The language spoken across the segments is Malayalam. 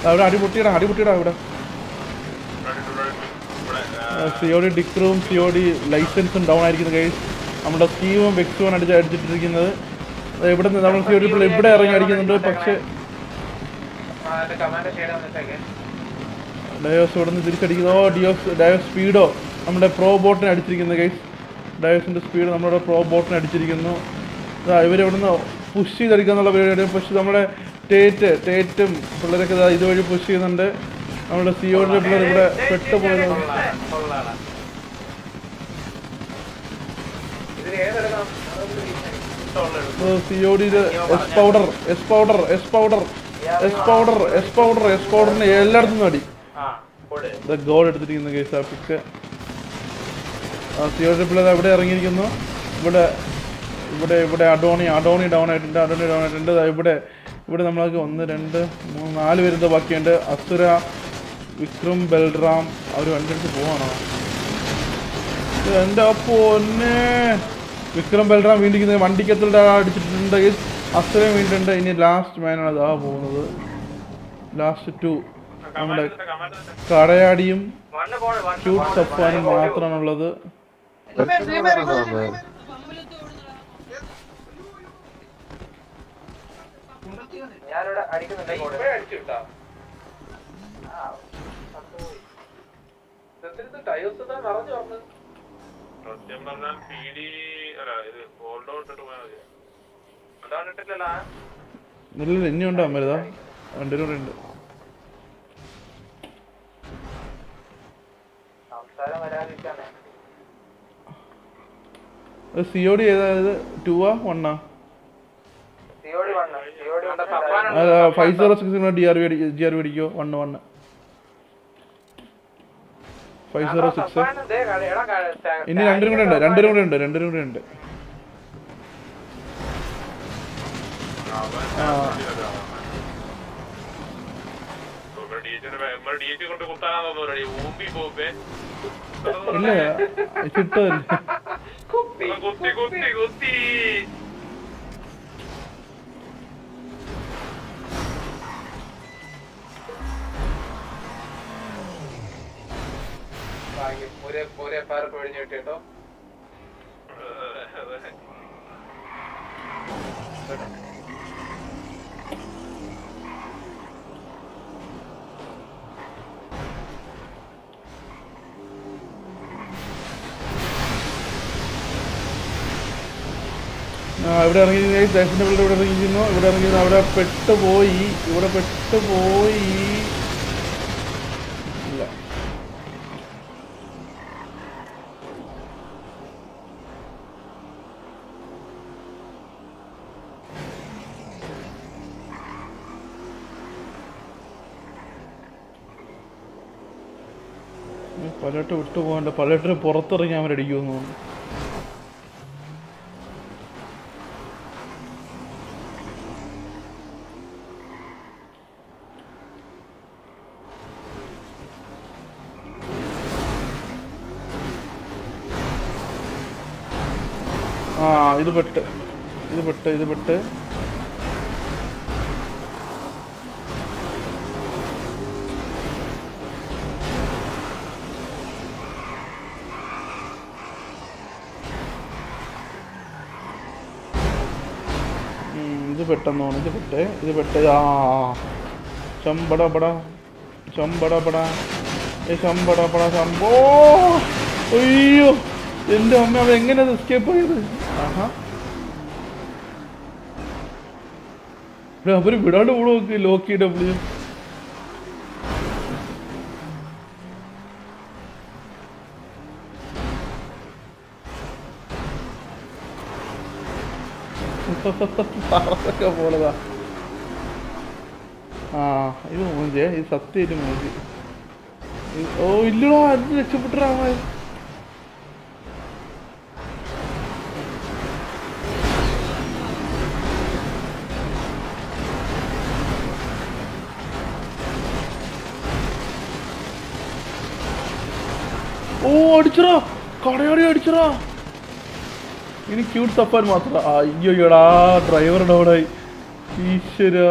അവിടെ അടിപൊട്ടിയിടാ ഇവിടെ COD ഡിക്രൂം COD ലൈസൻസും ഡൗൺ ആയിരിക്കുന്നു ഗൈസ്. നമ്മുടെ സ്കീവും വെക്സും അടിച്ചിട്ടിരിക്കുന്നത്. ഇവിടെ നിന്ന് നമ്മൾ COD ഇവിടെ ഇറങ്ങി അടിക്കുന്നുണ്ട്. പക്ഷേ ഡയോസ് ഇവിടെ നിന്ന് തിരിച്ചടിക്കുന്നു. ഡയോസ് സ്പീഡോ നമ്മുടെ പ്രോ ബോട്ടിനെ അടിച്ചിരിക്കുന്നത് ഗൈസ്. ഡയോസിൻ്റെ സ്പീഡ് നമ്മുടെ പ്രോ ബോട്ടിനെ അടിച്ചിരിക്കുന്നു. ഇവരിവിടുന്ന് പുഷ് ചെയ്തെടുക്കാന്നുള്ള പരിപാടിയാണ്. പക്ഷേ നമ്മുടെ ടേറ്റും പിള്ളേരൊക്കെ ഇതുവഴി പുഷ് ചെയ്യുന്നുണ്ട്. നമ്മുടെ COD പിള്ളേർ ഇവിടെ പെട്ടുപോയത്. COD എസ് പൗഡറിന് എല്ലായിടത്തും അടി. ഗോൾ എടുത്തിരിക്കുന്നു കേസ്. ആ പിക്ക് COD പിള്ളേർ എവിടെ ഇറങ്ങിയിരിക്കുന്നു. ഇവിടെ അഡോണി ഡൗൺ ആയിട്ടുണ്ട്. ഇവിടെ നമ്മൾക്ക് 1 2 3 4 പേരെന്തോ ബാക്കിയുണ്ട്. അസുര, വിക്രം, ബൽറാം അവർ വണ്ടിയെടുത്ത് പോവാണോ? എൻ്റെ പൊന്നെ, വിക്രം ബൽറാം വീണ്ടിരിക്കുന്നത് വണ്ടിക്കത്തിലൂടെ അടിച്ചിട്ടുണ്ട്. അസുരയും വീണ്ടുണ്ട്. ഇനി ലാസ്റ്റ് മാനാണ് അതാ പോകുന്നത്. ലാസ്റ്റ് 2 നമ്മുടെ കടയാടിയും ഷൂട്ട് സഫാനും മാത്രമാണുള്ളത്. ഇല്ല ഇനിയുണ്ടോ അമ്മരുതാ 2 കൂടെ ഉണ്ട്. COD ഏതായത് 2 1 506 GRV അടിക്കോ. 1 506. ഇനി 2 കൂടെ ഉണ്ട്. ഇല്ല കിട്ടല്ലേ. കേട്ടോ ഇവിടെ ഇറങ്ങി ഇവിടെ ഇറങ്ങിയിരുന്നു. അവിടെ പെട്ടുപോയി. ഇല്ല പലട്ട് വിട്ടുപോകണ്ട. പലട്ടിന് പുറത്തിറങ്ങി അവരടിക്കുമെന്ന് തോന്നുന്നു. ഇത് പെട്ട് ഇത് പെട്ടെന്ന് ഇത് പെട്ട് സംഭോ. അയ്യോ എൻ്റെ അമ്മ, അവൻ എങ്ങനെ അത് എസ്കേപ്പ് ആയത്? അവര് വിടാണ്ട് കൂടെ നോക്കി. ലോക്കി ഡബ്ല്യു പറത്തൊക്കെ പോലതാ. ഇത് മോഞ്ചേ, ഇത് സത്യമായിട്ട് മോഞ്ച്. ഓ ഇല്ലടോ, അത് രക്ഷപ്പെട്ടാ. ഓ അടിച്ചറാ, കടയാടി അടിച്ചറാ. ഇനി ക്യൂട്ട് തപ്പാൻ മാത്രം. അയ്യോടാ, ഡ്രൈവർ ഡൗണായി. ഈശ്വരാ.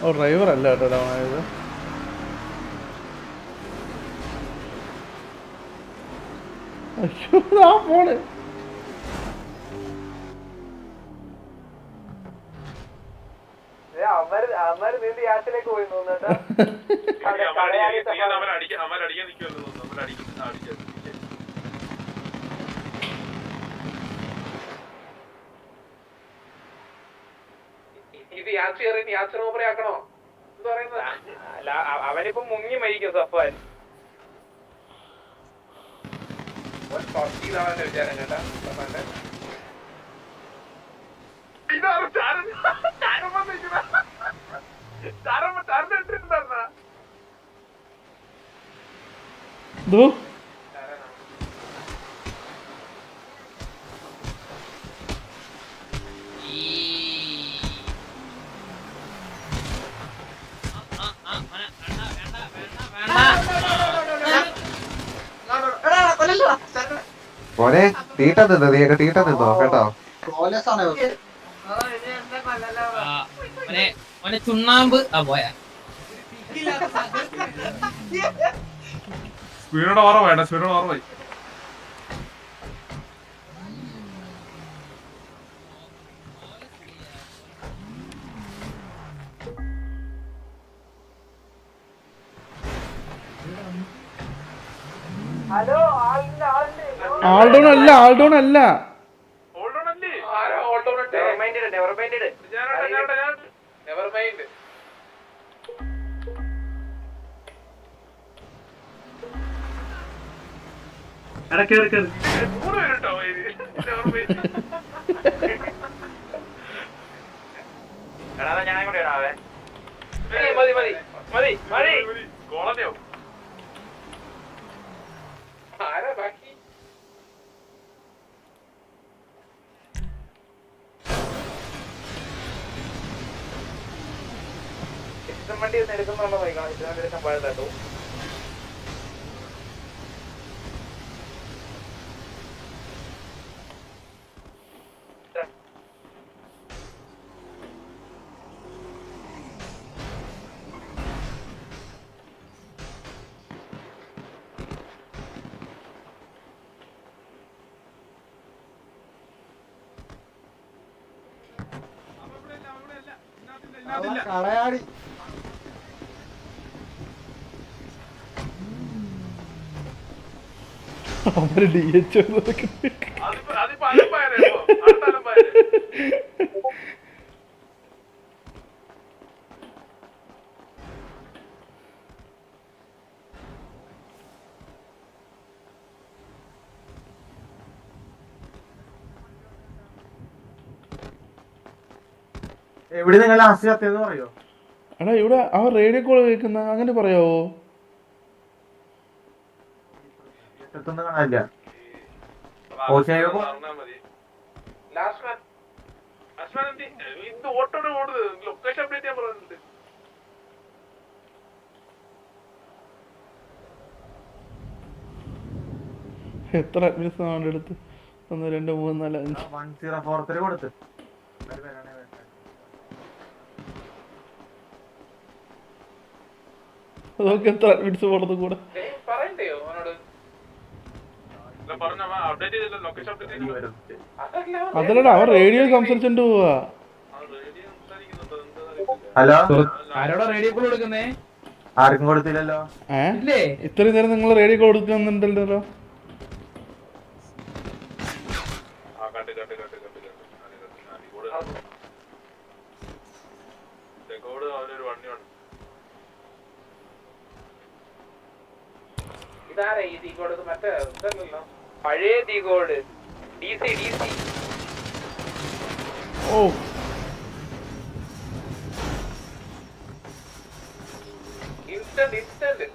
ഓ ഡ്രൈവർ അല്ല കേട്ടോ ഡൗൺ ആയത്. അയ്യോ ആ പോണ്. ഇത് യാത്രയാക്കണോ എന്ന് പറയുന്നത്? അവനിപ്പോ മുങ്ങി മരിക്കും സഫാൻ. ഇതാവന്റെ വിചാരം കേട്ടാ സഫാന്റെ. മോനെ തീട്ട നിന്നോ, നീയൊക്കെ തീട്ട നിന്നോ കേട്ടോ. ചുണ്ണാമ്പ് പോയാ സ്പീഡോടെ ഓർമ്മ സ്പീഡോടെ ഓർമ്മ. ആൾഡൗൺ അല്ല, ആൾഡൗൺ അല്ല. ഞാൻ കൂടെ ഇടാവേ. മതി മതി മതി മതി. ആരാ ബാക്കി? വണ്ടി എടുക്കുന്നുള്ള നോക്കണം. ഇതിനകത്ത് എടുക്കാൻ പാടില്ലാട്ടോ. കടയാടി അവര് DH എവിടെ നിങ്ങൾ ലാസ്റ്റ് കത്തിയെന്ന് പറയോ? എടാ ഇവിടെ അവർ റേഡിയോ കോൾ കേൾക്കുന്ന, അങ്ങനെ പറയാവോ? കാണാനില്ല. എത്ര അഡ്മിൻസ് ആണ് എടുത്ത്? 1 2 3 4 5 1043 കൊടുത്ത്. അതൊക്കെ എത്ര അഡ്മിൻസ് പോണത് കൂടെ? പറയണ്ടയോ അവനോട്? അതല്ലടാ, അവൻ റേഡിയോ സംസാരിച്ചോണ്ട് പോവാ. ഹലോ, ആരോടാ റേഡിയോ കോൾ കൊടുക്കുന്നേ? ആർക്കും കൊടുത്തില്ലല്ലോ. ഇത്രയും നേരം നിങ്ങൾ റേഡിയോ കോൾ കൊടുക്കുന്നുണ്ടല്ലോ. ഇതാരാ ഈ തീകോട്? മറ്റേ ഇതല്ലല്ലോ, പഴയ തീകോട്. DC ഓ ഇൻസ്റ്റന്റ്.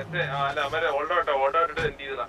മറ്റേ അല്ല മറ്റേ ഓൾഡോ ഓട്ടോ എന്ത് ചെയ്തതാ